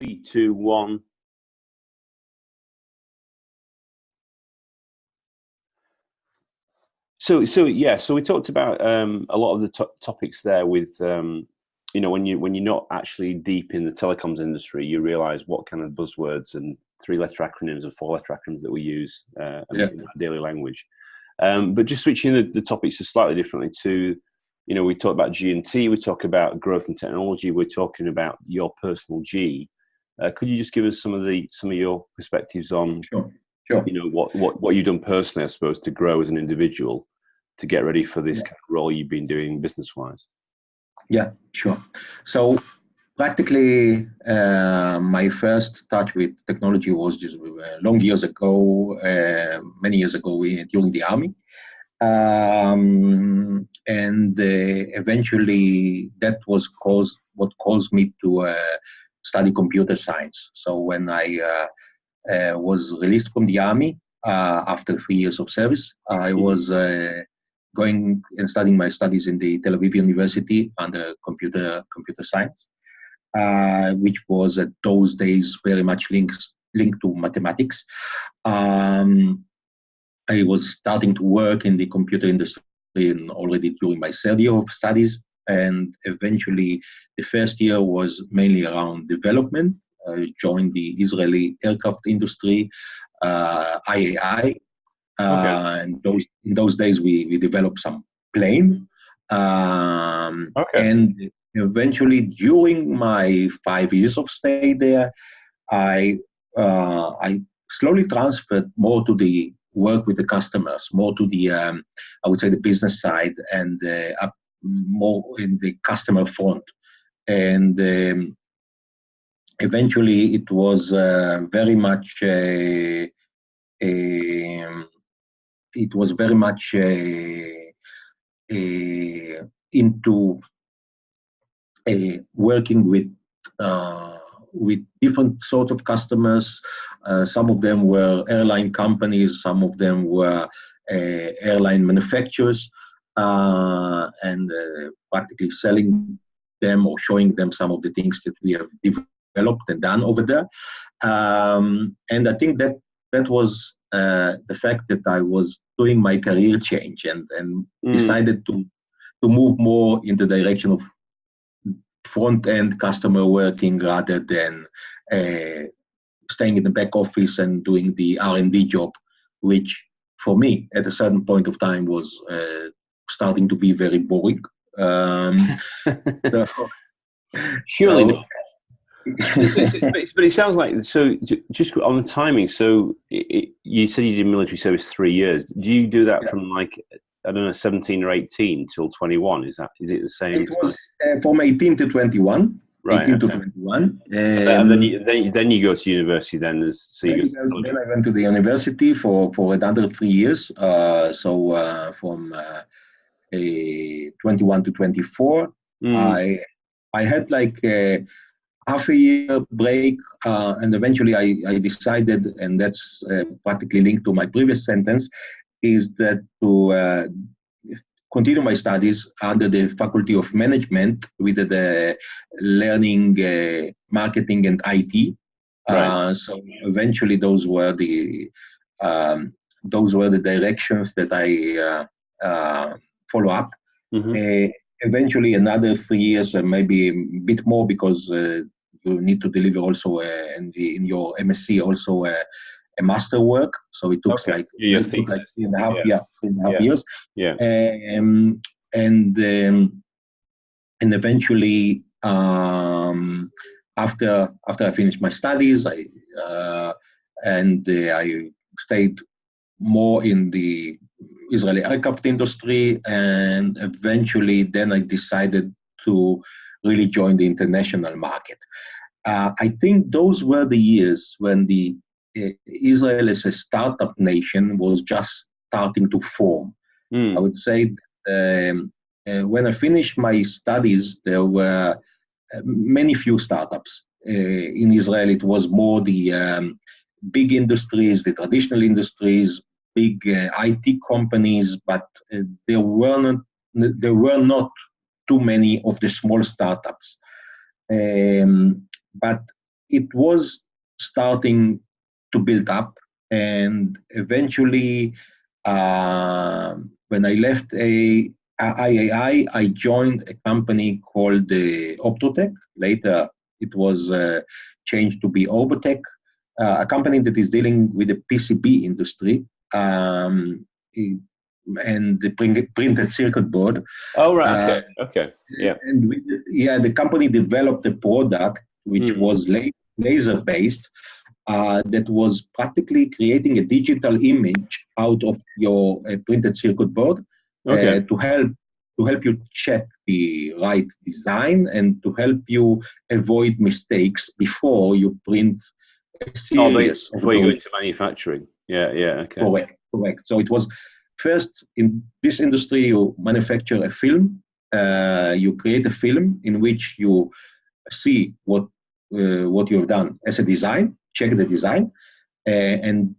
Three, two, one. So we talked about a lot of the topics there. With when you're not actually deep in the telecoms industry, you realize what kind of buzzwords and three-letter acronyms and four-letter acronyms that we use in our daily language. But just switching the topics slightly differently to, we talk about G&T, we talk about growth and technology, we're talking about your personal G. Could you just give us some of your perspectives on, Sure. What you've done personally, I suppose, to grow as an individual, to get ready for this kind of role you've been doing business-wise? Yeah, sure. So practically, my first touch with technology was just long years ago, many years ago during the army. And eventually that was what caused me to study computer science. So when I was released from the army after 3 years of service, I was going and studying my studies in the Tel Aviv University under computer science, which was at those days very much linked to mathematics. I was starting to work in the computer industry already during my third year of studies, and eventually the first year was mainly around development. I joined the Israeli aircraft industry, IAI. And in those days, we developed some plane. And eventually, during my 5 years of stay there, I slowly transferred more to the work with the customers, more to the, I would say, the business side, and up more in the customer front. And eventually, it was very much into working with different sorts of customers. Some of them were airline companies, some of them were airline manufacturers, and practically selling them or showing them some of the things that we have developed and done over there. And I think that was the fact that I was doing my career change and decided to move more in the direction of front-end customer working rather than staying in the back office and doing the R&D job, which for me at a certain point of time was starting to be very boring. Surely not. But it sounds like, so just on the timing, so you said you did military service 3 years. Do you do that from like, I don't know, 17 or 18 till 21? Is it the same? It was from 18 to 21. Right. 18 to 21. And then you go to university. Then I went to the university for another 3 years. From 21 to 24, I had like half a year break, and eventually I decided, and that's practically linked to my previous sentence, is that to continue my studies under the Faculty of Management with the learning marketing and IT. Right. So eventually those were the directions that I follow up. Eventually another 3 years, maybe a bit more, because you need to deliver also in your MSc also a master work, so it took like 3.5 years. Yeah. And eventually, after I finished my studies, I stayed more in the Israeli aircraft industry, and eventually then I decided to really join the international market. I think those were the years when the Israel as a startup nation was just starting to form. I would say when I finished my studies, there were many few startups. In Israel, it was more the big industries, the traditional industries, big IT companies, but there were not too many of the small startups. But it was starting to build up, and eventually, when I left IAI, I joined a company called Optotech. Later, it was changed to be Orbotech, a company that is dealing with the PCB industry and the printed circuit board. Oh, right. Okay. Yeah. And the company developed a product which was laser based, that was practically creating a digital image out of your printed circuit board, to help you check the right design and to help you avoid mistakes before you print a series before you go into manufacturing. Yeah. Okay. Correct. So it was first in this industry, you manufacture a film, you create a film in which you see what you have done as a design, check the design, and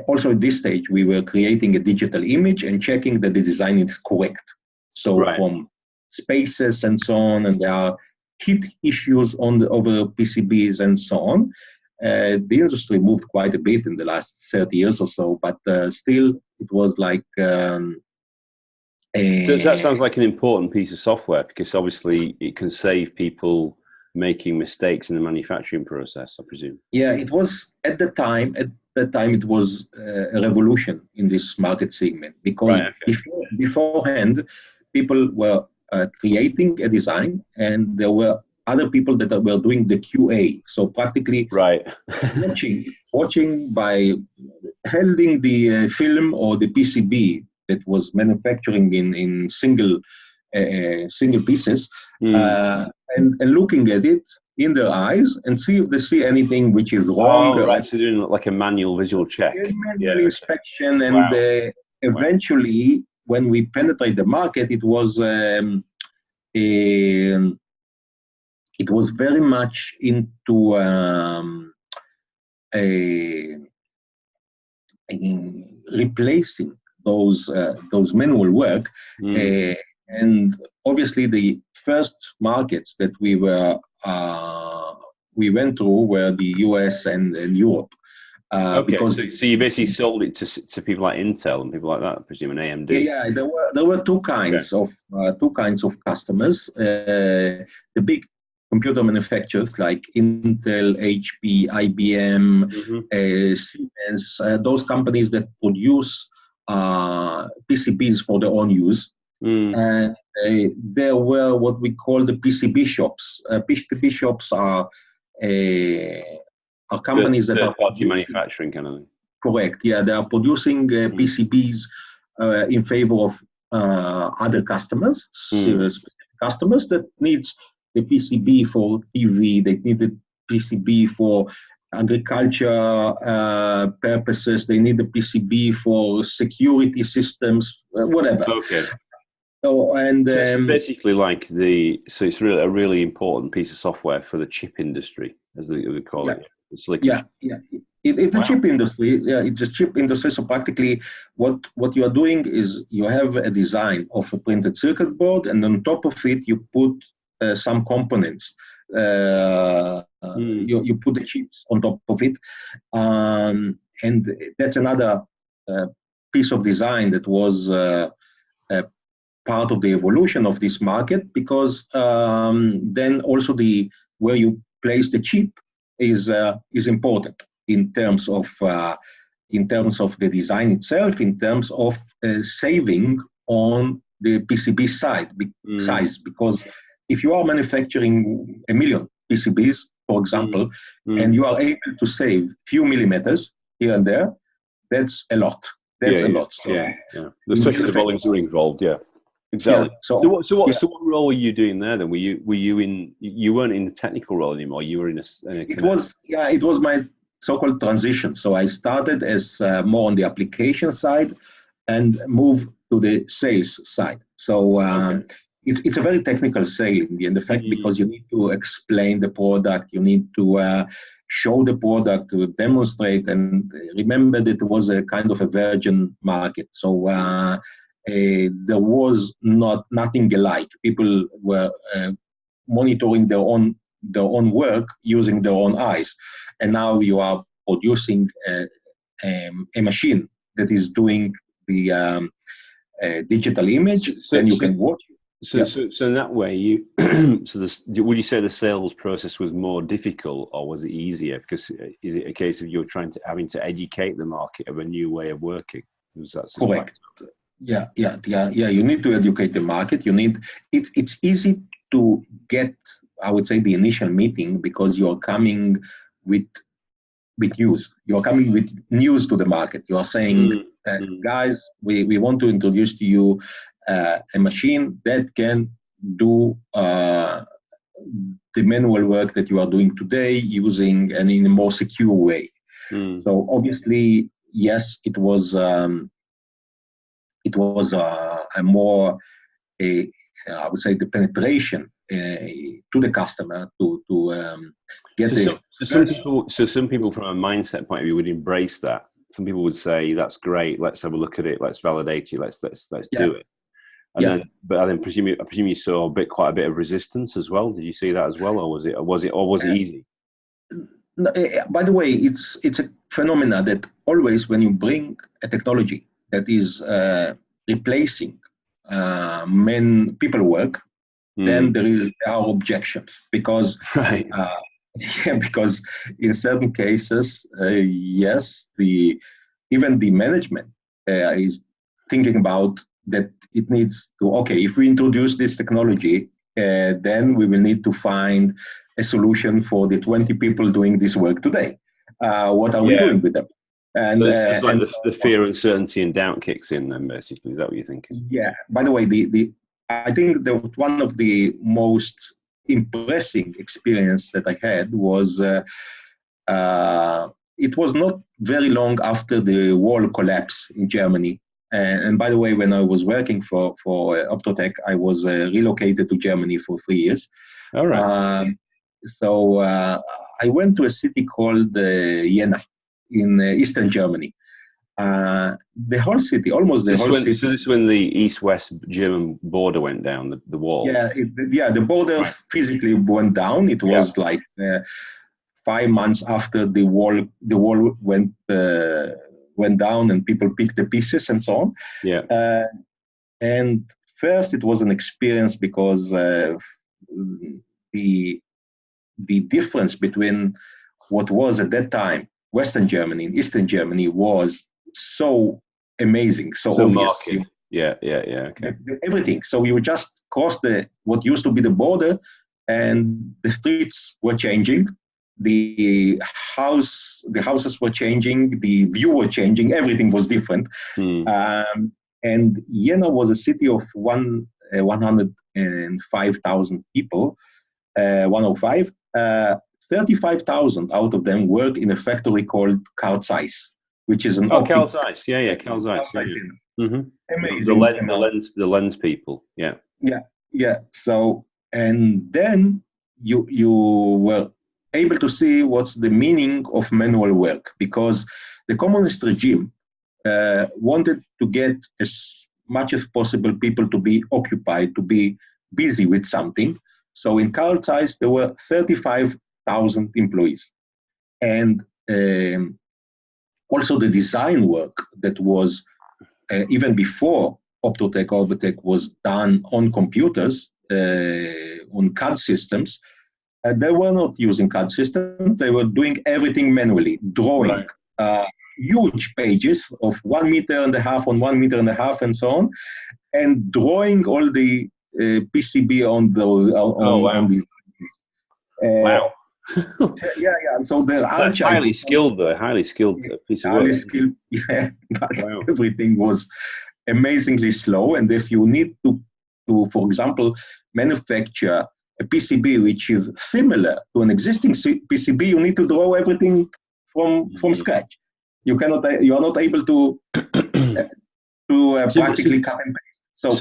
also at this stage we were creating a digital image and checking that the design is correct. So from spaces and so on, and there are heat issues over PCBs and so on. The industry moved quite a bit in the last 30 years or so, but still it was like. So that sounds like an important piece of software, because obviously it can save people making mistakes in the manufacturing process, I presume. Yeah, it was at that time. At that time, it was a revolution in this market segment, because beforehand, people were creating a design, and there were other people that were doing the QA. So practically, watching by holding the film or the PCB that was manufacturing in single pieces, and looking at it in their eyes and see if they see anything which is wrong. Oh, right. So doing like a manual visual check. Manual inspection, and eventually, when we penetrate the market, it was very much into replacing those manual work, and obviously the first markets that we went through were the US and Europe. Because so you basically sold it to people like Intel and people like that, I presume, and AMD. Yeah, there were two kinds of customers. The big computer manufacturers like Intel, HP, IBM, Siemens, those companies that produce PCBs for their own use. And there were what we call the PCB shops. PCB shops are companies that are third-party manufacturing kind of thing. Correct. Yeah, they are producing PCBs in favor of other customers, customers that needs the PCB for TV. They need the PCB for agriculture purposes. They need the PCB for security systems, whatever. Okay. So it's basically like it's really a really important piece of software for the chip industry, as they call it. It's a chip industry. Yeah, it's a chip industry. So practically, what you are doing is you have a design of a printed circuit board, and on top of it, you put some components. You put the chips on top of it, and that's another piece of design that was part of the evolution of this market, because then also where you place the chip is important in terms of the design itself, in terms of saving on the PCB size, because if you are manufacturing 1 million PCBs, for example, and you are able to save few millimeters here and there, that's a lot. That's a lot. So, especially the volumes are involved. Yeah. Exactly. Yeah, so what role were you doing there then? You weren't in the technical role anymore. You were in a it was my so-called transition. So I started as more on the application side and moved to the sales side. So it's a very technical sale in the fact, because you need to explain the product, you need to show the product, to demonstrate, and remember that it was a kind of a virgin market. So there was nothing alike. People were monitoring their own their own work using their own eyes. And now you are producing a machine that is doing the digital image, then you can watch it. So in that way, would you say the sales process was more difficult or was it easier? Because is it a case of you're having to educate the market of a new way of working? Correct. Yeah. You need to educate the market. It's easy to get, I would say, the initial meeting because you're coming with news. You're coming with news to the market. You are saying, guys, we want to introduce to you a machine that can do the manual work that you are doing today using and in a more secure way. So obviously, yes, it was a more, I would say, the penetration to the customer to get some people from a mindset point of view would embrace that. Some people would say that's great. Let's have a look at it. Let's validate it. Let's do it. And then, but I presume you saw quite a bit of resistance as well. Did you see that as well, or was it easy? No, by the way, it's a phenomena that always when you bring a technology that is replacing people work, then there are objections because right. Because in certain cases, yes, even the management is thinking about that it needs to, okay, if we introduce this technology, then we will need to find a solution for the 20 people doing this work today. What are we doing with them? And so it's like the fear, uncertainty, and doubt kicks in then, basically. Is that what you're thinking? Yeah. By the way, I think one of the most impressive experience that I had was it was not very long after the wall collapse in Germany. And by the way, when I was working for Optotec, I was relocated to Germany for 3 years. All right. So I went to a city called Jena in eastern Germany. The whole city, almost the whole city. So this is when the East-West German border went down, the wall. Yeah, the border physically went down. It was like 5 months after the wall went down and people picked the pieces and so on. Yeah. And first, it was an experience because the difference between what was at that time Western Germany and Eastern Germany was so amazing, so obvious. Market. Yeah. Okay. Everything. So you just crossed what used to be the border, and the streets were changing, the houses were changing, the view was changing, everything was different. And Jena was a city of 105,000 people, 105. 35,000 out of them work in a factory called Carl Zeiss, which is an Carl Zeiss. Carl Zeiss. Amazing. The lens people. Yeah. So, and then you were able to see what's the meaning of manual work, because the communist regime wanted to get as much as possible people to be occupied, to be busy with something. So in Carl Zeiss, there were 35,000 employees. And also the design work that was, even before Optotec, Orbotec was done on computers, on CAD systems. They were not using CAD systems. They were doing everything manually, drawing huge pages of 1.5 meters on 1.5 meters and so on, and drawing all the PCB on these. Wow. So that's highly skilled, though. Highly skilled piece of work. Highly skilled, but everything was amazingly slow. And if you need to, for example, manufacture a PCB which is similar to an existing PCB, you need to draw everything from scratch. You are not able to practically cut and paste. So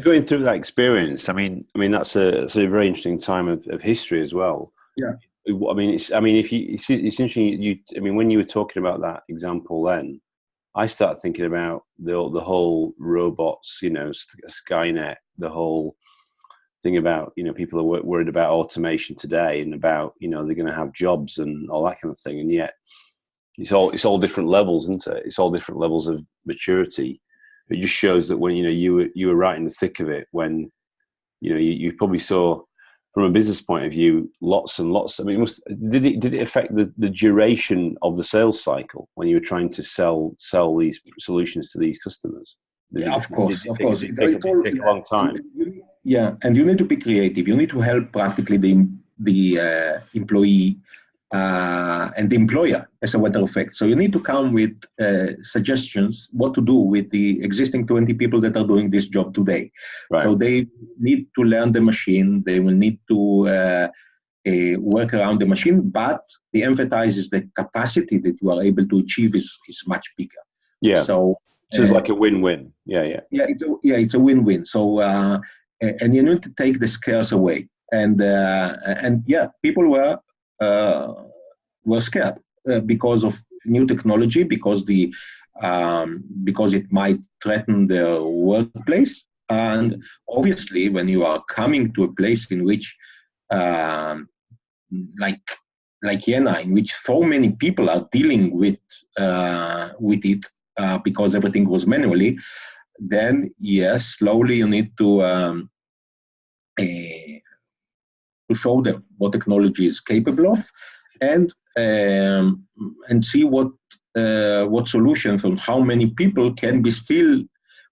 going through that experience, I mean that's a very interesting time of history as well. Yeah. It's interesting. When you were talking about that example, then I started thinking about the whole robots, Skynet, the whole thing about, people are worried about automation today and about, they're going to have jobs and all that kind of thing. And yet it's all different levels, isn't it? It's all different levels of maturity. It just shows that when, you were right in the thick of it, when, you probably saw from a business point of view, lots and lots. I mean, did it affect the duration of the sales cycle when you were trying to sell these solutions to these customers? Of course. Did it take a long time? Yeah, and you need to be creative. You need to help practically the employee and the employer, as a matter of fact. So you need to come with suggestions what to do with the existing 20 people that are doing this job today. Right. So they need to learn the machine. They will need to work around the machine, but the emphasis is the capacity that you are able to achieve is much bigger. Yeah. So it's like a win-win. Yeah. It's a win-win. So and you need to take the scares away. And people were scared because of new technology, because it might threaten their workplace. And obviously, when you are coming to a place in which, like Jena, in which so many people are dealing with it because everything was manually, then yes, slowly you need to show them what technology is capable of, and see what solutions and how many people can be still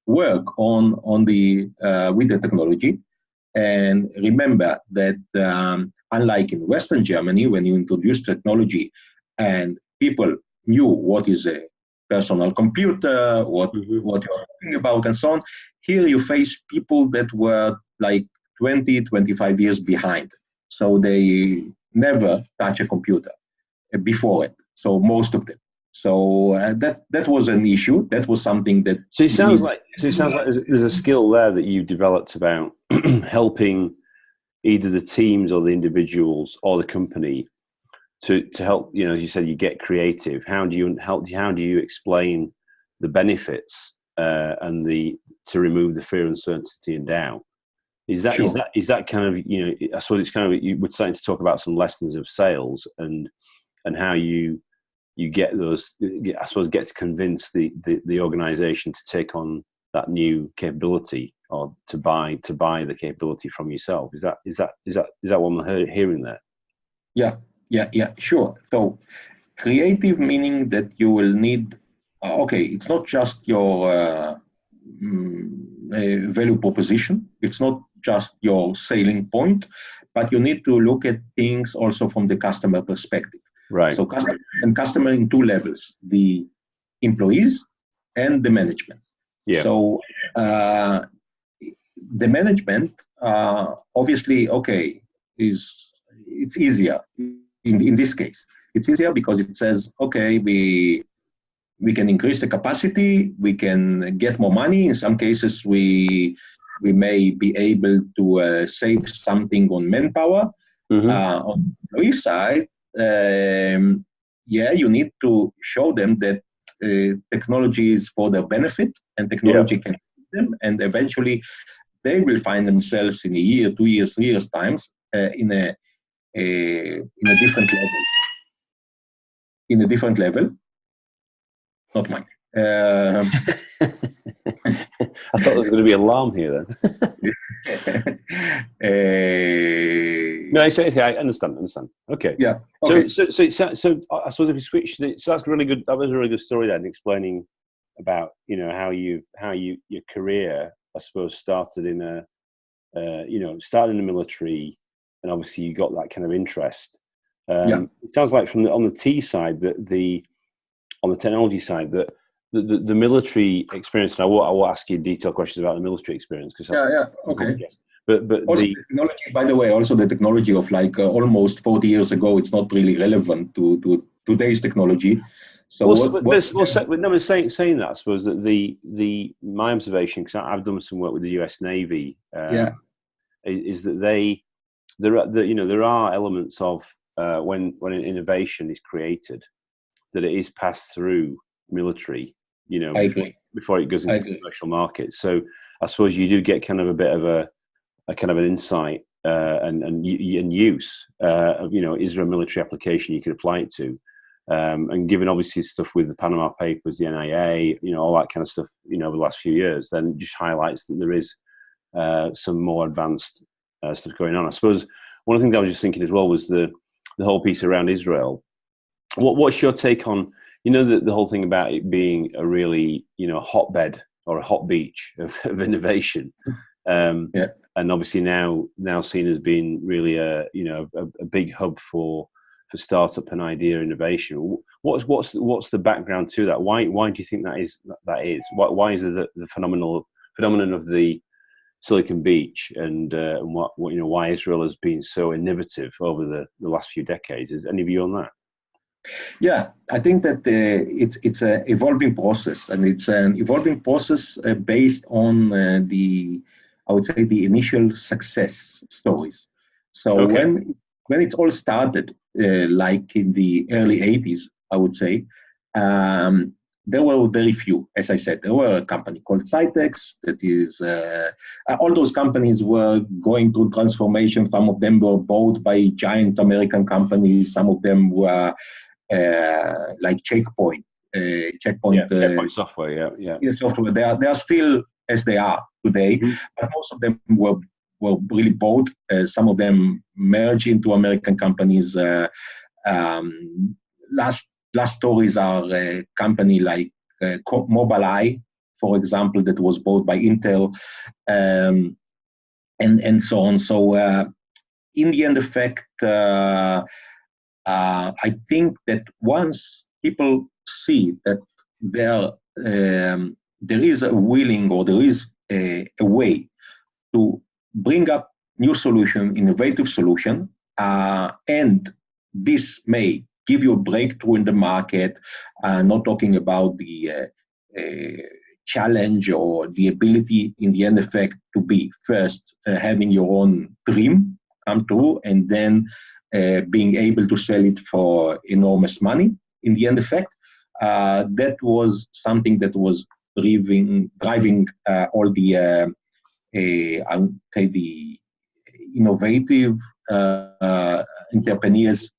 work on the with the technology. And remember that unlike in Western Germany, when you introduce technology and people knew what is a personal computer, what you're talking about, and so on, here you face people that were like 20, 25 years behind. So they never touch a computer before it. So most of them. So that was an issue. That was something that. So it sounds like there's a skill there that you've developed about helping either the teams or the individuals or the company to help. As you said, you get creative. How do you explain the benefits and to remove the fear, uncertainty, and doubt? Is that kind of, I suppose it's kind of, we're starting to talk about some lessons of sales and how you get those, I suppose, get to convince the organization to take on that new capability or to buy the capability from yourself. Is that what I'm hearing there? Yeah, sure. So creative meaning that you will need, it's not just your value proposition. It's not just your selling point, but you need to look at things also from the customer perspective. Right. So customer in two levels: the employees and the management. Yeah. So the management, obviously, it's easier in this case. It's easier because it says, we can increase the capacity, we can get more money. In some cases, we may be able to save something on manpower. On the employee side, you need to show them that technology is for their benefit and technology can help them, and eventually they will find themselves in a year, 2 years, 3 years times in a different level. Not mine. I thought there was going to be an alarm here then. No, I understand. Okay. Yeah. Okay. So I suppose if we switch, so that's really good. That was a really good story then, explaining about how your career, I suppose, started in started in the military, and obviously you got that kind of interest. It sounds like on the T side on the technology side, that the military experience, and I won't ask you detailed questions about the military experience because but also the technology, by the way, also the technology of almost 40 years ago, it's not really relevant to today's technology. So saying that, I suppose that my observation, because I've done some work with the US Navy, is that there are elements of when an innovation is created, that it is passed through military, before it goes into the commercial market. So I suppose you do get kind of a bit of a kind of an insight and use of, you know, is there a military application you could apply it to? And given obviously stuff with the Panama Papers, the NIA, you know, all that kind of stuff, you know, over the last few years, then it just highlights that there is some more advanced stuff going on. I suppose one of the things I was just thinking as well was the whole piece around Israel. What's your take on, you know, the whole thing about it being a really, you know, hotbed or a hot beach of innovation, and obviously now seen as being really a big hub for startup and idea innovation. What's the background to that? Why do you think that is? Why is it the phenomenon of the Silicon Beach and what you know, why Israel has been so innovative over the last few decades? Is any view on that? Yeah, I think that it's an evolving process, and it's an evolving process based on I would say, the initial success stories. So when it's all started, like in the early 80s, I would say, there were very few. As I said, there were a company called Cytex that is, all those companies were going through transformation. Some of them were bought by giant American companies. Some of them were like Checkpoint. Checkpoint software, software. They are still as they are today, but most of them were really bought. Some of them merged into American companies. Last stories are a company like Mobileye, for example, that was bought by Intel, and so on. So in the end effect, I think that once people see that there is a willing, or there is a way to bring up new solution, innovative solution, and this may give you a breakthrough in the market, not talking about the challenge or the ability in the end effect to be first having your own dream come true, and then being able to sell it for enormous money in the end effect. That was something that was driving all the the innovative entrepreneurs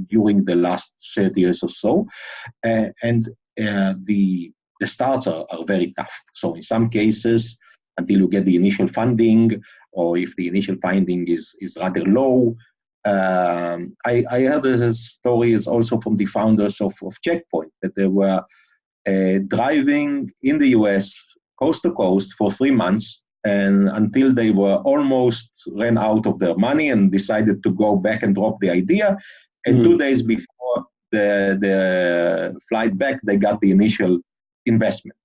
during the last 30 years or so, and the starts are very tough. So in some cases, until you get the initial funding, or if the initial funding is rather low. I heard the stories also from the founders of Checkpoint, that they were driving in the US coast to coast for 3 months, and until they were almost ran out of their money and decided to go back and drop the idea. And 2 days before the flight back, they got the initial investment.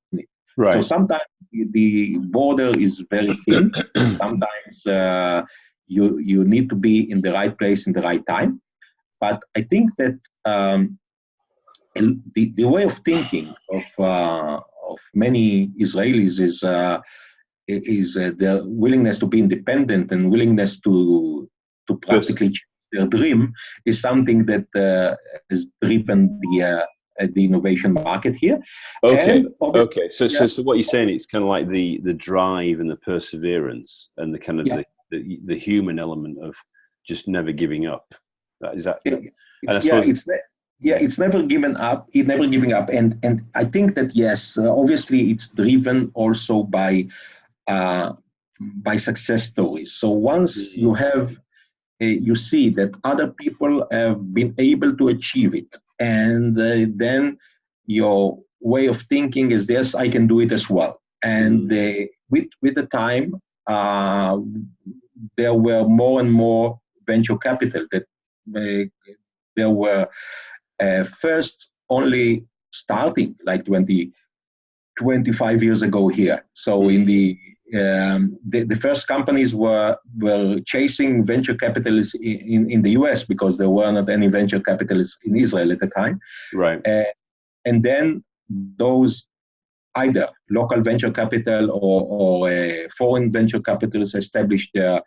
Right. So sometimes the border is very thin. Sometimes you need to be in the right place in the right time. But I think that the way of thinking of many Israelis is their willingness to be independent and willingness to practically change their dream is something that has driven the innovation market here. Okay. So what you're saying, it's kind of like the drive and the perseverance and the kind of the human element of just never giving up. Is that? It's never given up. It's never giving up, and I think that yes, obviously it's driven also by success stories. So once you have, you see that other people have been able to achieve it, and then your way of thinking is, yes, I can do it as well. And with the time, there were more and more venture capital that there were first only starting like 25 years ago here. So in the first companies were chasing venture capitalists in the US, because there were not any venture capitalists in Israel at the time. Right. And then those either local venture capital or foreign venture capitalists established their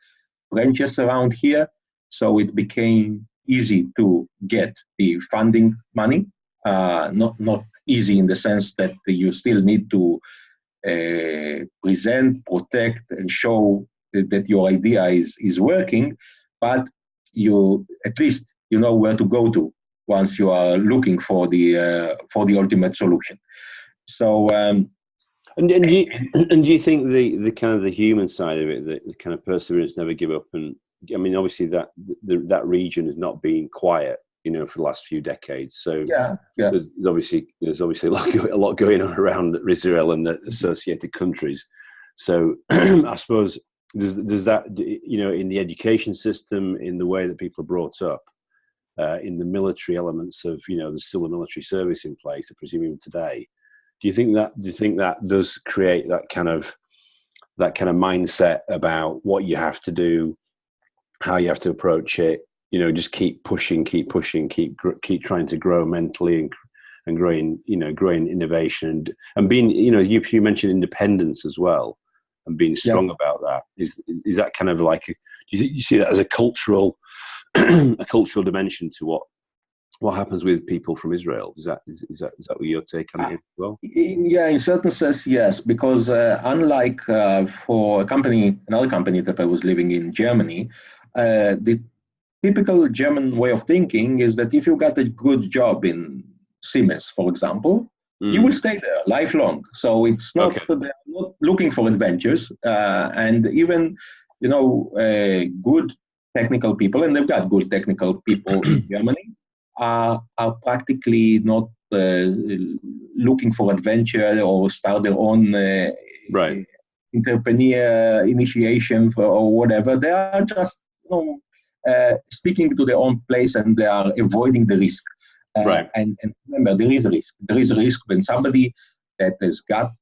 branches around here. So it became easy to get the funding money. Not easy in the sense that you still need to present, protect, and show that your idea is working, but you at least you know where to go to once you are looking for the ultimate solution. So. And do you think the kind of the human side of it, the kind of perseverance, never give up, and I mean, obviously that region has not been quiet, for the last few decades. So yeah. There's obviously a lot going on around Israel and the associated countries. So I suppose does that, in the education system, in the way that people are brought up, in the military elements of, there's still a military service in place, I presume even today. Do you think that does create that kind of mindset about what you have to do, how you have to approach it? Just keep pushing, keep trying to grow mentally and growing innovation and being, you mentioned independence as well, and being strong about that. Is that kind of like, do you see that as a cultural dimension to what happens with people from Israel? Is that what your take on it as well? Yeah, in certain sense, yes, because unlike for another company that I was living in Germany, the typical German way of thinking is that if you got a good job in Siemens, for example, you will stay there lifelong. So it's not they're not looking for adventures, and even good technical people, and they've got good technical people in Germany, are practically not looking for adventure or start their own entrepreneur initiation or whatever. They are just sticking to their own place, and they are avoiding the risk. And remember, there is a risk. There is a risk when somebody that has got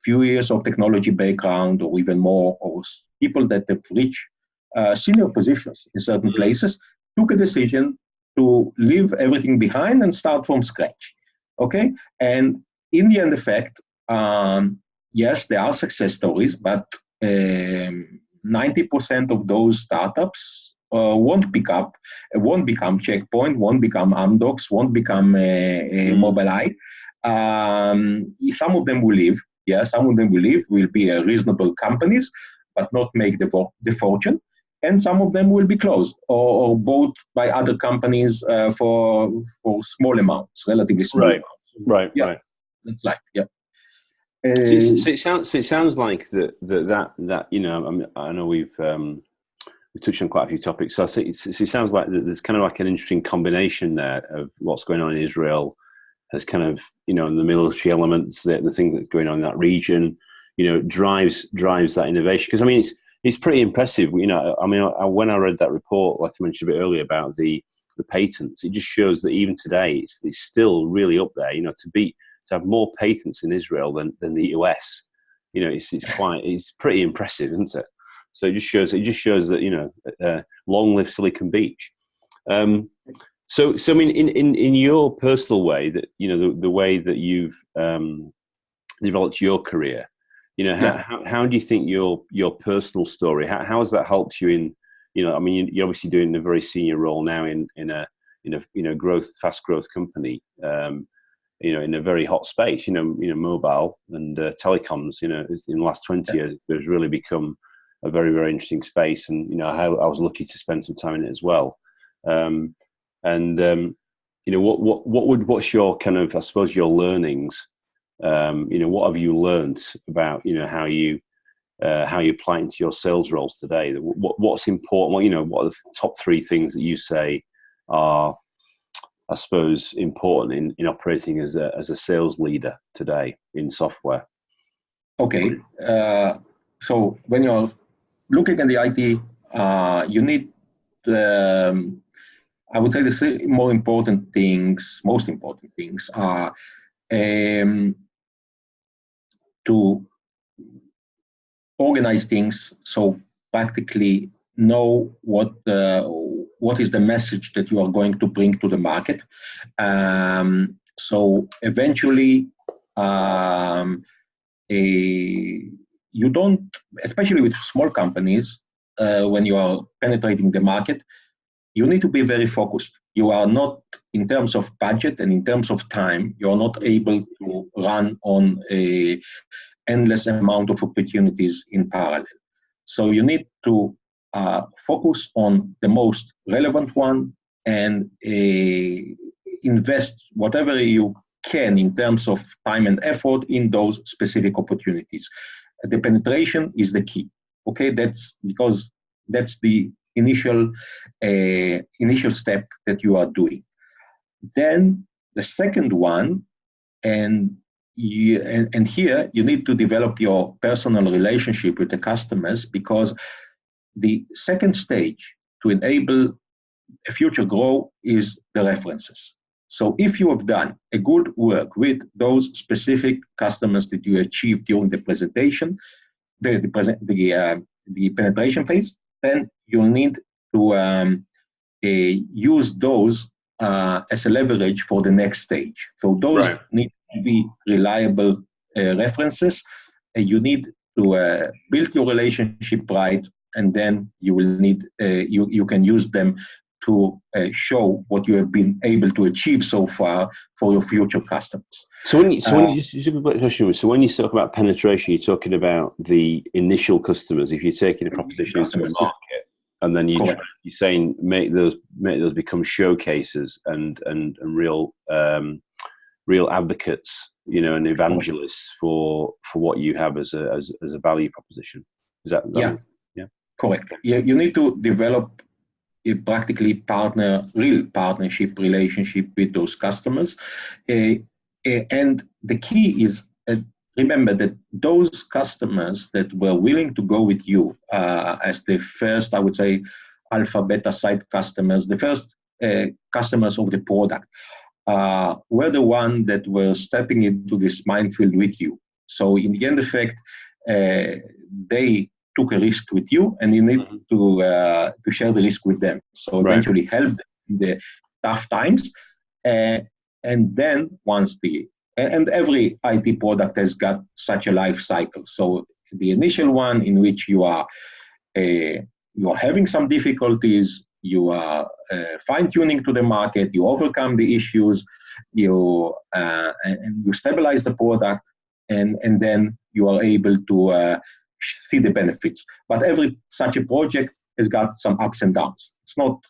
few years of technology background or even more, or people that have reached senior positions in certain places, took a decision to leave everything behind and start from scratch. Okay? And in the end effect, yes, there are success stories, but 90% of those startups won't become Checkpoint, won't become Amdocs, won't become Mobileye. Some of them will leave. Yeah, some of them will be reasonable companies, but not make the fortune. And some of them will be closed or bought by other companies for small amounts, relatively small amounts. Right. That's life. Yeah. So it sounds like that I know we've touched on quite a few topics. So I think it sounds like there's kind of like an interesting combination there of what's going on in Israel, as kind of the military elements, the thing that's going on in that region, drives that innovation. Because I mean, it's pretty impressive. When I read that report, like I mentioned a bit earlier about the patents, it just shows that even today it's still really up there. To have more patents in Israel than the US, it's pretty impressive, isn't it? So it just shows that long live Silicon Beach. So I mean, in your personal way, that the way that you've developed your career, how do you think your personal story, how has that helped you in, I mean, you're obviously doing a very senior role now in a fast growth company, in a very hot space, mobile and telecoms, in the last 20 years, has really become a very, very interesting space. And, I was lucky to spend some time in it as well. What's your kind of, I suppose, your learnings, what have you learned about, how you apply it into your sales roles today? What's important? What are the top three things that you say are, I suppose, important in operating as a sales leader today in software? Okay. So when you're looking at the IT, you need, I would say the most important things are to organize things, so practically know what is the message that you are going to bring to the market. So eventually, you don't, especially with small companies, when you are penetrating the market, you need to be very focused. You are not, in terms of budget and in terms of time, you are not able to run on a endless amount of opportunities in parallel. So you need to focus on the most relevant one and invest whatever you can in terms of time and effort in those specific opportunities. The penetration is the key. Okay, that's because that's the initial step that you are doing. Then the second one, and here you need to develop your personal relationship with the customers, because the second stage to enable a future growth is the references. So if you have done a good work with those specific customers that you achieved during the presentation, the penetration phase, then you'll need to use those as a leverage for the next stage. So those need to be reliable references. You need to build your relationship right, and then you will need you can use them to show what you have been able to achieve so far for your future customers. So when you talk about penetration, you're talking about the initial customers. If you're taking a proposition into a market, and then you're saying make those become showcases and real advocates, and evangelists for what you have as a value proposition. Is that yeah? Correct. You need to develop a practically real partnership relationship with those customers. And the key is, remember that those customers that were willing to go with you as the first, I would say, alpha, beta site customers, the first customers of the product, were the ones that were stepping into this minefield with you. So in the end effect, they took a risk with you, and you need to share the risk with them. So eventually help them in the tough times. And then once and every IT product has got such a life cycle. So the initial one in which you are having some difficulties, you are fine-tuning to the market, you overcome the issues, and you stabilize the product, and then you are able to see the benefits. But every such a project has got some ups and downs. It's not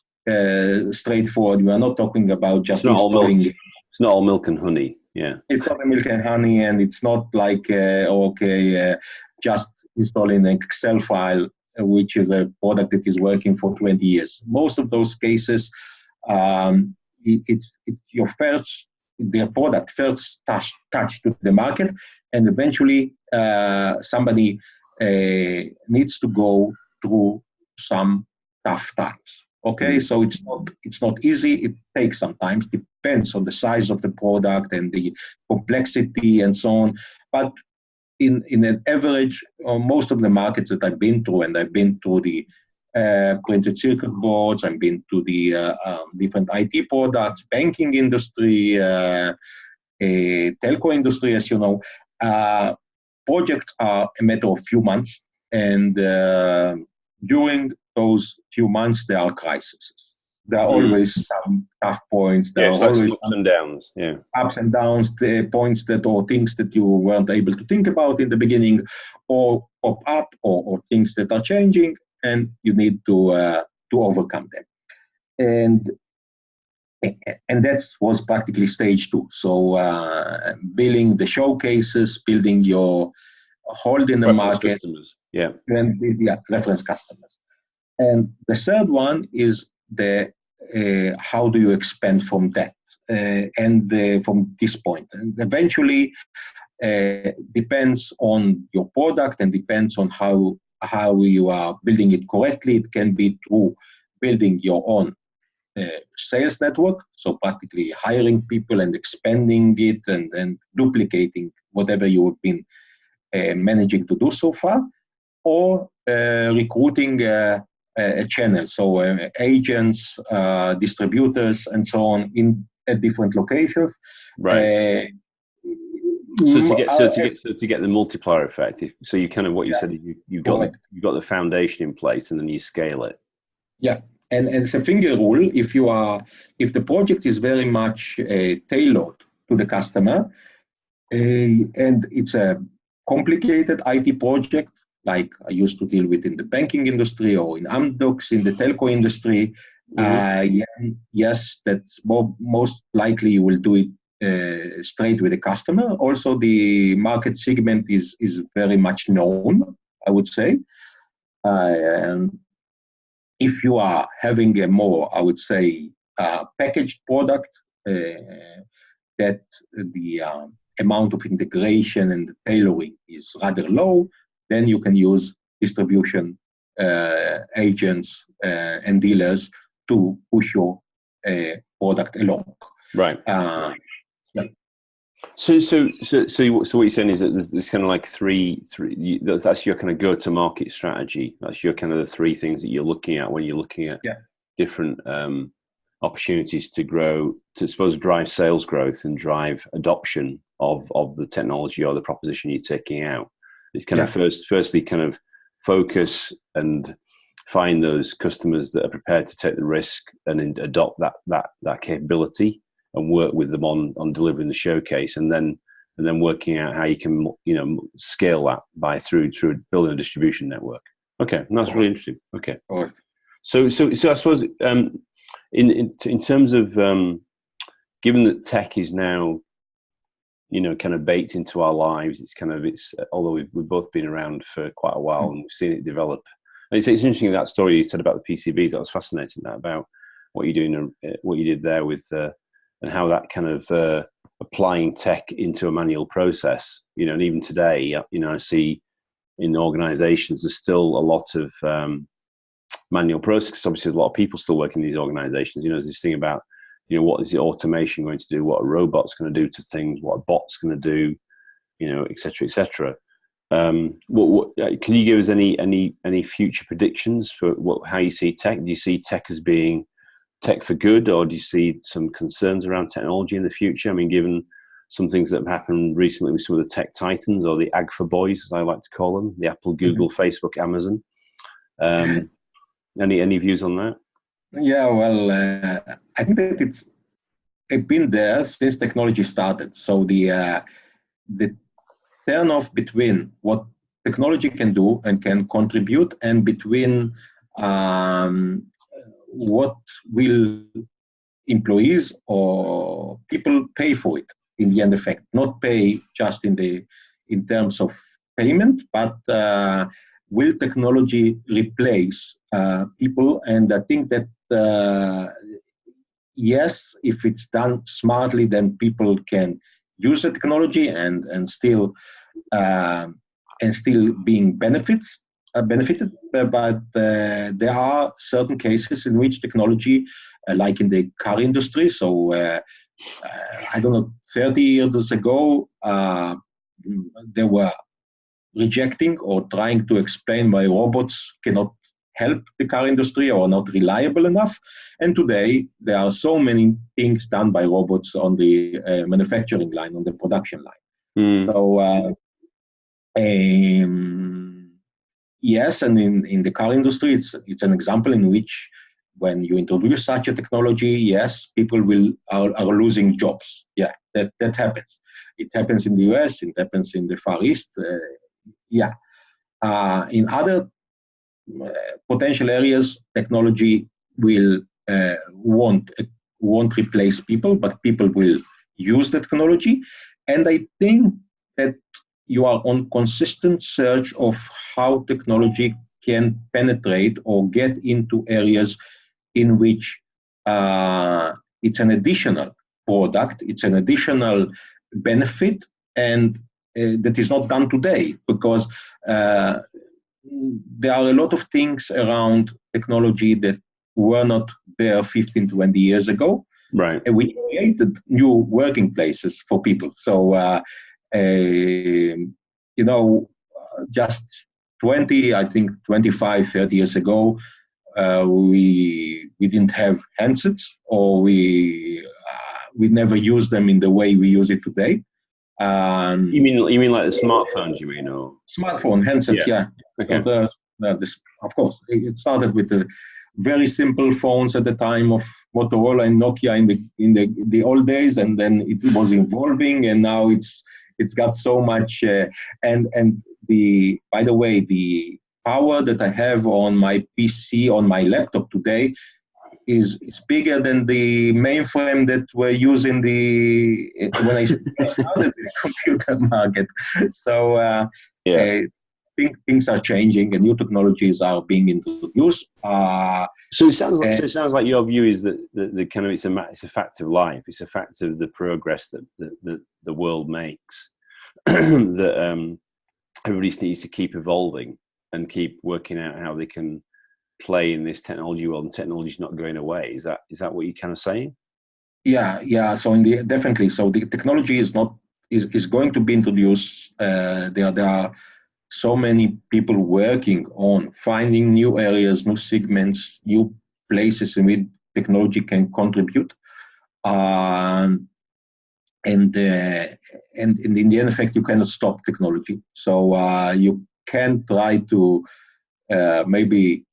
straightforward. We are not talking about just installing. It's not all milk and honey. Yeah. It's not milk and honey, and it's not like just installing an Excel file, which is a product that is working for 20 years. Most of those cases, it's your the product first touch to the market, and eventually somebody needs to go through some tough times. Okay, so it's not easy. It takes some time. Depends on the size of the product and the complexity and so on. But in an average, most of the markets that I've been through, and I've been through the printed circuit boards, I've been to the different IT products, banking industry, telco industry, as you know. Projects are a matter of few months, and during those few months, there are crises. There are always some tough points. There are always ups and downs. Yeah, ups and downs. The points or things that you weren't able to think about in the beginning, or pop up, or things that are changing, and you need to overcome them. And that was practically stage 2. So building the showcases, building your hold in the reference market, customers. Yeah, and reference customers. And the third one is how do you expand from that from this point? And eventually, depends on your product and depends on how you are building it correctly. It can be through building your own sales network, so practically hiring people and expanding it and duplicating whatever you have been managing to do so far, or recruiting a channel, so agents, distributors, and so on at different locations. Right. So to get the multiplier effect, so you kind of what you said, you got the foundation in place, and then you scale it. Yeah. And it's a finger rule. If the project is very much tailored to the customer, and it's a complicated IT project, like I used to deal with in the banking industry or in Amdocs in the telco industry. Yes, that's most likely you will do it straight with the customer. Also, the market segment is very much known, I would say. And if you are having a more, I would say, packaged product, that the amount of integration and tailoring is rather low, then you can use distribution agents and dealers to push your product along. Right. Yeah. So what you're saying is that there's kind of like three. That's your kind of go-to-market strategy. That's your kind of the three things that you're looking at when you're looking at different opportunities to grow, to suppose drive sales growth and drive adoption of the technology or the proposition you're taking out. It's kind of firstly kind of focus and find those customers that are prepared to take the risk and adopt that capability and work with them on delivering the showcase, and then working out how you can scale that by through building a distribution network. Okay, and that's really interesting. Okay, so I suppose in terms of given that tech is now kind of baked into our lives, it's although we've both been around for quite a while and we've seen it develop. And it's interesting that story you said about the PCBs. That was fascinating. That about what you're doing, what you did there with. And how that kind of applying tech into a manual process, and even today, I see in organizations there's still a lot of manual process. Obviously, there's a lot of people still working in these organizations. There's this thing about, what is the automation going to do? What a robot's going to do to things? What a bot's going to do? Et cetera, et cetera. What can you give us any future predictions for how you see tech? Do you see tech as being tech for good, or do you see some concerns around technology in the future? I mean, given some things that have happened recently with some of the tech titans, or the AGFA boys, as I like to call them, the Apple, Google, Facebook, Amazon. Any views on that? Yeah, well, I think that it's been there since technology started. So the turn-off between what technology can do and can contribute, and between what will employees or people pay for it in the end effect, not pay just in terms of payment, but will technology replace people? And I think that yes, if it's done smartly, then people can use the technology and still being benefited. But there are certain cases in which technology, like in the car industry, so I don't know, 30 years ago, they were rejecting or trying to explain why robots cannot help the car industry or are not reliable enough. And today, there are so many things done by robots on the manufacturing line, on the production line. So, yes, and in the car industry, it's an example in which when you introduce such a technology, yes, people are losing jobs. Yeah, that happens. It happens in the US, it happens in the Far East. In other potential areas, technology won't replace people, but people will use the technology. And I think that you are on consistent search of how technology can penetrate or get into areas in which it's an additional product, it's an additional benefit, and that is not done today, because there are a lot of things around technology that were not there 15, 20 years ago. Right. And we created new working places for people. So, just 20, I think 25, 30 years ago, we didn't have handsets, or we never used them in the way we use it today. You mean like the smartphones? You mean, or smartphone handsets? Yeah. Okay. So of course, it started with the very simple phones at the time of Motorola and Nokia in the old days, and then it was evolving, and now it's got so much. And by the way, the power that I have on my PC, on my laptop today, is bigger than the mainframe that were used in when I started the computer market. So things are changing, and new technologies are being introduced. So it sounds like your view is that the kind of it's a fact of life. It's a fact of the progress that the world makes. That everybody needs to keep evolving and keep working out how they can play in this technology world, and technology is not going away. Is that what you're kind of saying? Yeah. So definitely. So the technology is going to be introduced. There are so many people working on finding new areas, new segments, new places in which technology can contribute. And in the end effect, you cannot stop technology. So you can try to maybe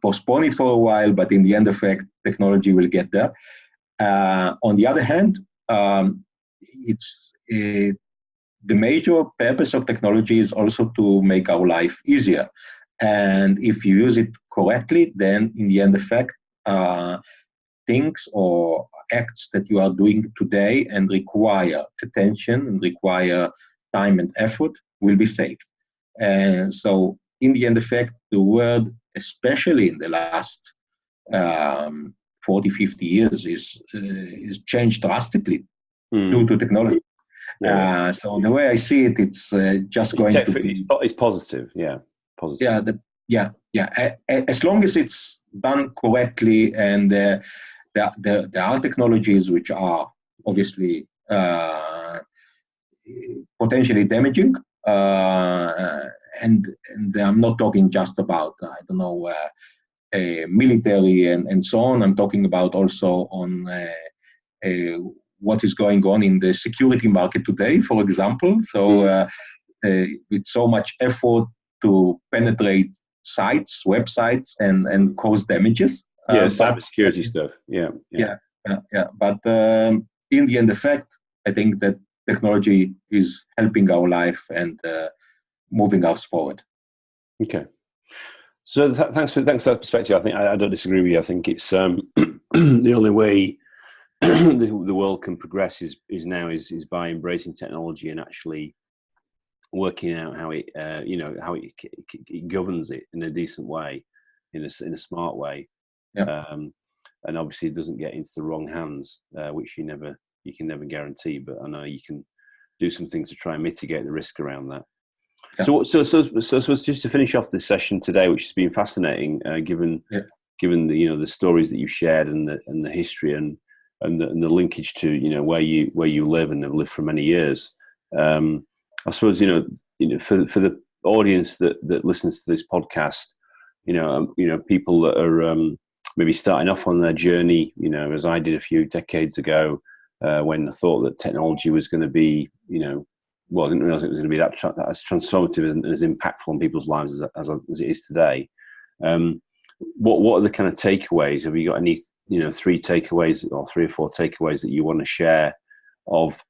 postpone it for a while, but in the end effect, technology will get there. On the other hand, the major purpose of technology is also to make our life easier. And if you use it correctly, then in the end effect, things or acts that you are doing today and require attention and require time and effort will be saved. And so in the end effect, the world, especially in the last 40, 50 years, is changed drastically due to technology. Yeah. So the way I see it, it's just going to be... It's positive, yeah. Positive. Yeah. As long as it's done correctly, and there are technologies which are obviously potentially damaging, and I'm not talking just about, military and so on. I'm talking about also on what is going on in the security market today, for example. So with so much effort to penetrate sites, websites, and cause damages. Cybersecurity stuff. Yeah. But in the end effect, I think that technology is helping our life and moving us forward. Okay. So thanks for that perspective. I think I don't disagree with you. I think it's the only way the world can progress is by embracing technology and actually working out how it it governs it in a decent way, in a smart way. Yeah. And obviously it doesn't get into the wrong hands, which you can never guarantee. But I know you can do some things to try and mitigate the risk around that. Yeah. So just to finish off this session today, which has been fascinating, given the stories that you've shared and the history and the linkage to where you live and have lived for many years. I suppose for the audience that listens to this podcast, people that are maybe starting off on their journey, as I did a few decades ago, when I thought that technology was going to be, I didn't realize it was going to be that as transformative and as impactful on people's lives as it is today. What are the kind of takeaways? Have you got any, 3 takeaways or 3 or 4 takeaways that you want to share of,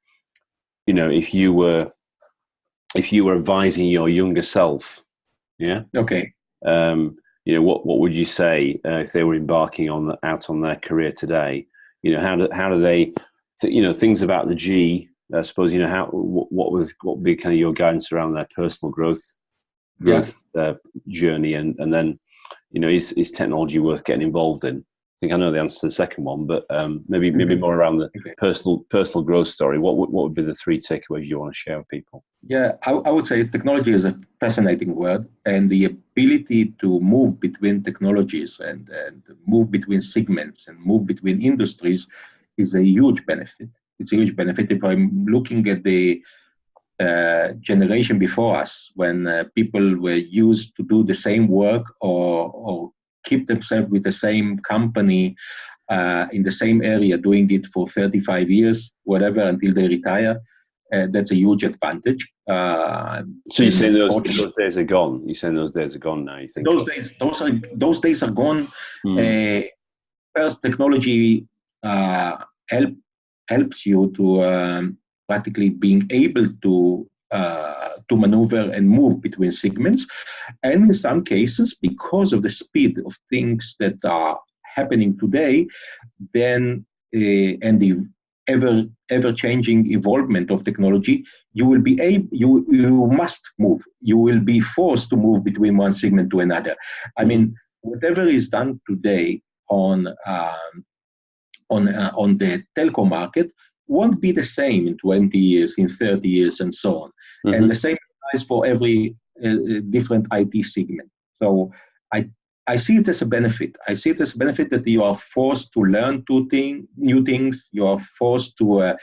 if you were advising your younger self? Yeah. Okay. What would you say if they were embarking out on their career today? How do they, things about the G, I suppose, what would be kind of your guidance around their personal growth journey, and then, is technology worth getting involved in? I think I know the answer to the second one, but maybe more around the personal growth story. What would be the 3 takeaways you want to share with people? Yeah, I would say technology is a fascinating word, and the ability to move between technologies and move between segments and move between industries is a huge benefit. It's a huge benefit. If I'm looking at the generation before us, when people were used to do the same work or keep themselves with the same company in the same area, doing it for 35 years, whatever, until they retire, that's a huge advantage. So you're saying those days are gone? You're saying those days are gone now? You think those days are gone. First, technology helps you to practically being able to to maneuver and move between segments. And in some cases, because of the speed of things that are happening today, then and the ever changing evolvement of technology, you will be you must move. You will be forced to move between one segment to another. I mean, whatever is done today on the telco market won't be the same in 20 years, in 30 years, and so on. Mm-hmm. And the same applies for every different IT segment. So I see it as a benefit. I see it as a benefit that you are forced to learn new things. You are forced to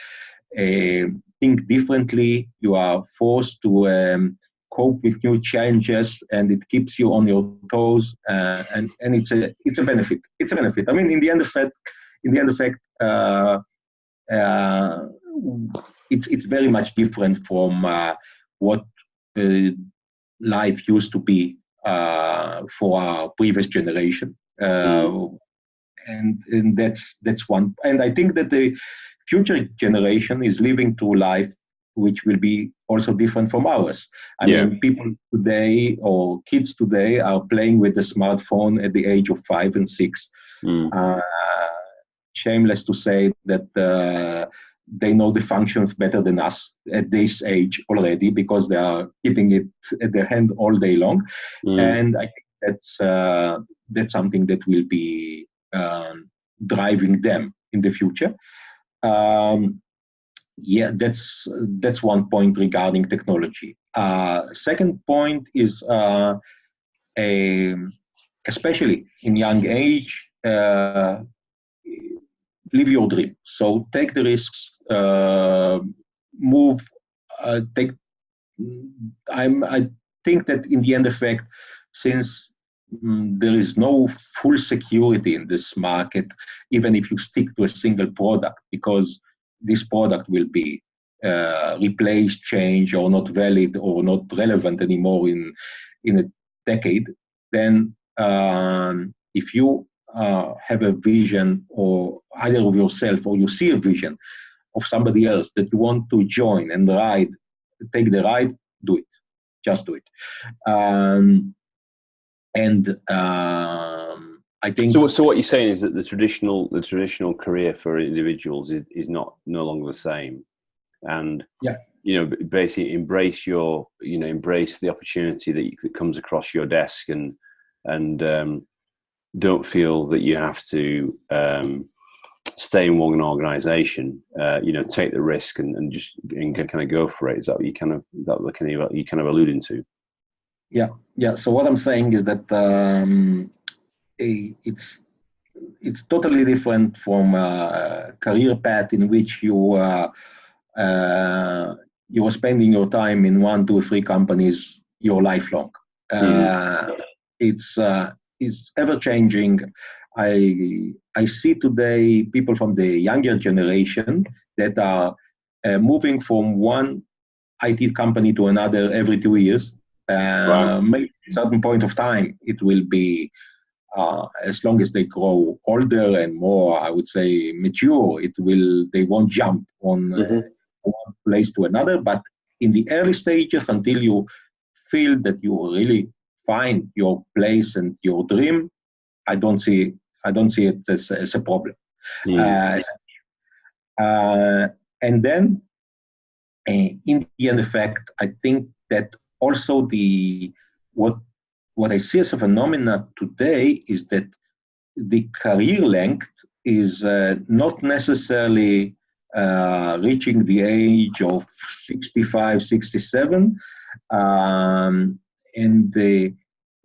think differently. You are forced to cope with new challenges, and it keeps you on your toes. And it's a benefit. It's a benefit. I mean, in the end effect, it's very much different from what life used to be for our previous generation, and that's one. And I think that the future generation is living through life which will be also different from ours. I mean, people today or kids today are playing with the smartphone at the age of 5 and 6. Shameless to say that they know the functions better than us at this age already, because they are keeping it at their hand all day long. And I think that's something that will be driving them in the future. That's one point regarding technology. Second point is, especially in young age, live your dream. So take the risks, move, take. I think that in the end effect, since there is no full security in this market, even if you stick to a single product, because this product will be replaced, changed, or not valid or not relevant anymore in a decade, then if you have a vision, or either of yourself, or you see a vision of somebody else that you want to join and take the ride, do it. Just do it. I think. So what you're saying is that the traditional career for individuals is no longer the same, and basically embrace the opportunity that comes across your desk, and don't feel that you have to stay in one organization. Take the risk and just kind of go for it. Is that what you kind of alluding to? Yeah. So what I'm saying is that it's totally different from a career path in which you are spending your time in 1, 2, 3 companies your life long. It's ever changing. I see today people from the younger generation that are moving from one IT company to another every 2 years. Maybe at a certain point of time, it will be, as long as they grow older and more, I would say, mature, they won't jump on one place to another. But in the early stages, until you feel that you really find your place and your dream, I don't see it as a problem. And then, in the end effect, I think that also what I see as a phenomena today is that the career length is not necessarily reaching the age of 65, 67, and the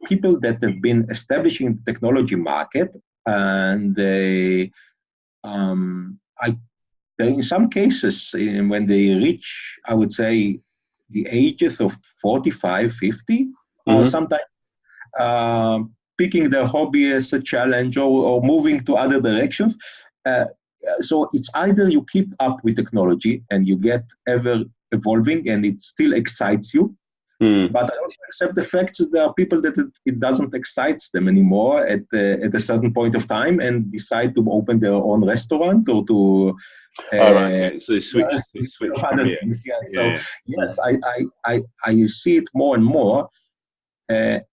people that have been establishing the technology market, and in some cases, when they reach, I would say, the ages of 45, 50, sometimes picking their hobby as a challenge, or moving to other directions. So it's either you keep up with technology and you get ever evolving and it still excites you, But I also accept the fact that there are people that it doesn't excite them anymore at a certain point of time and decide to open their own restaurant or to Okay. So switch other career. things. Yeah. So Yeah. yes, I see it more and more, and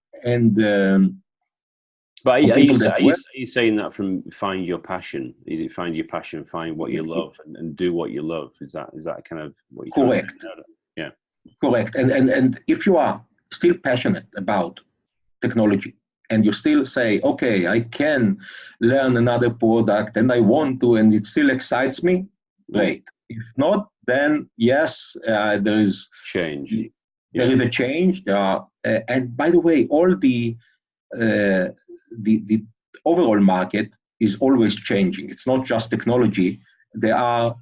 But from people that are you saying that from find your passion? Is it find your passion, find what you love, and do what you love? Is that kind of what you're trying correct? to do? Yeah. Correct. And if you are still passionate about technology and you still say, okay, I can learn another product and I want to, and it still excites me, great. If not, then yes, there is Change. There is a change. And by the way, all the overall market is always changing. It's not just technology. There are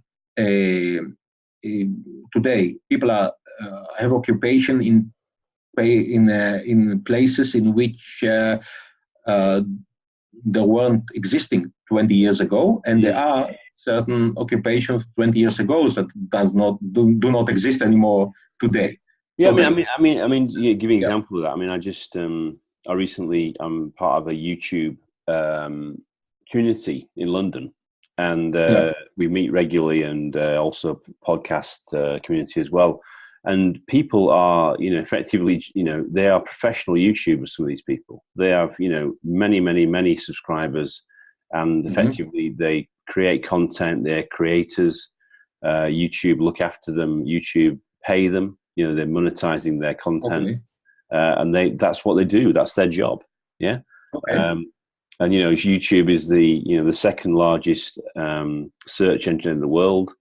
today people have occupation in places in which they weren't existing 20 years ago, and there are certain occupations 20 years ago that do not exist anymore today. Yeah, Totally. yeah, giving an example of that. I mean, I recently I'm part of a YouTube community in London, and we meet regularly, and also podcast community as well. And people are, effectively, they are professional YouTubers. Some of these people, they have, many subscribers, and effectively they create content. They're creators. YouTube look after them. YouTube pay them. They're monetizing their content, and that's what they do. That's their job. Yeah. Okay. And YouTube is the second largest search engine in the world.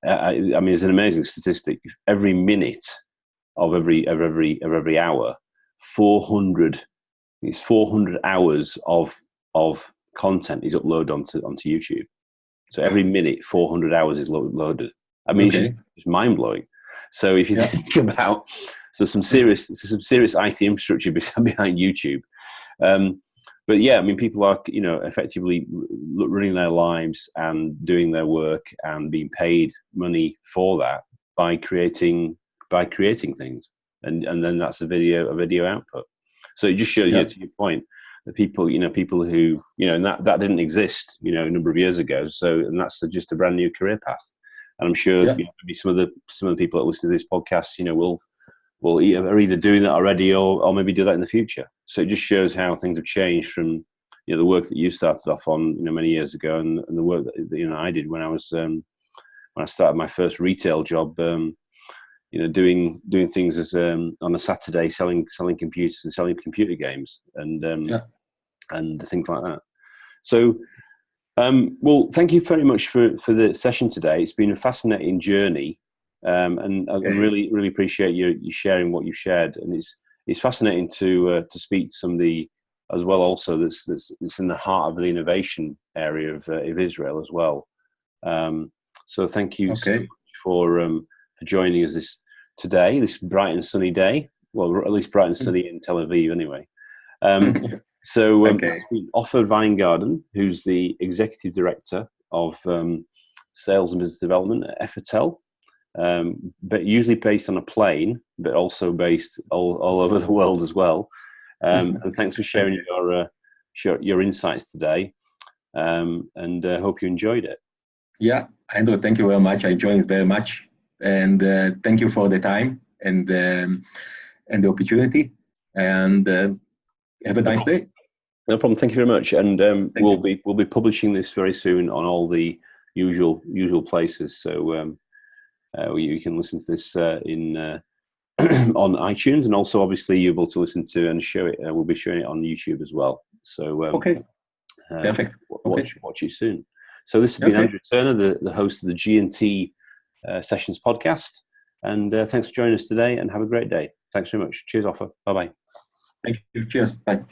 I mean, it's an amazing statistic. Every minute of every hour, 400 hours of content is uploaded onto YouTube. So every minute, 400 hours is loaded. I mean, it's mind blowing. So if you think about some serious IT infrastructure behind YouTube. But yeah, I mean, people are, effectively running their lives and doing their work and being paid money for that by creating things, and then that's a video output. So it just shows you, to your point, that people who, and that didn't exist, a number of years ago. So, and that's just a brand new career path. And I'm sure maybe some of the people that listen to this podcast, will are either doing that already or maybe do that in the future. So it just shows how things have changed from the work that you started off on many years ago, and the work that I did when I started my first retail job, doing things as on a Saturday selling computers and selling computer games and things like that. So well, thank you very much for the session today. It's been a fascinating journey. And I really appreciate you sharing what you've shared, and it's fascinating to speak to somebody as well, also that's in the heart of the innovation area of Israel as well. So thank you so much for joining us this bright and sunny day. Well, at least bright and sunny in Tel Aviv, anyway. So that's been Ofer Weingarten, who's the executive director of sales and business development at Effortel. But usually based on a plane, but also based all over the world as well. And thanks for sharing your insights today. And hope you enjoyed it. Yeah, Andrew, thank you very much. I enjoyed it very much, and thank you for the time and the opportunity. And have a nice day. No problem. Thank you very much. And we'll be publishing this very soon on all the usual places. So. You can listen to this on iTunes, and also obviously you're able to listen to and show it. We'll be showing it on YouTube as well. So perfect. Watch it soon. So this has been Andrew Turner, the host of the G&T Sessions podcast, and thanks for joining us today. And have a great day. Thanks very much. Cheers, Ofer. Bye bye. Thank you. Cheers. Bye.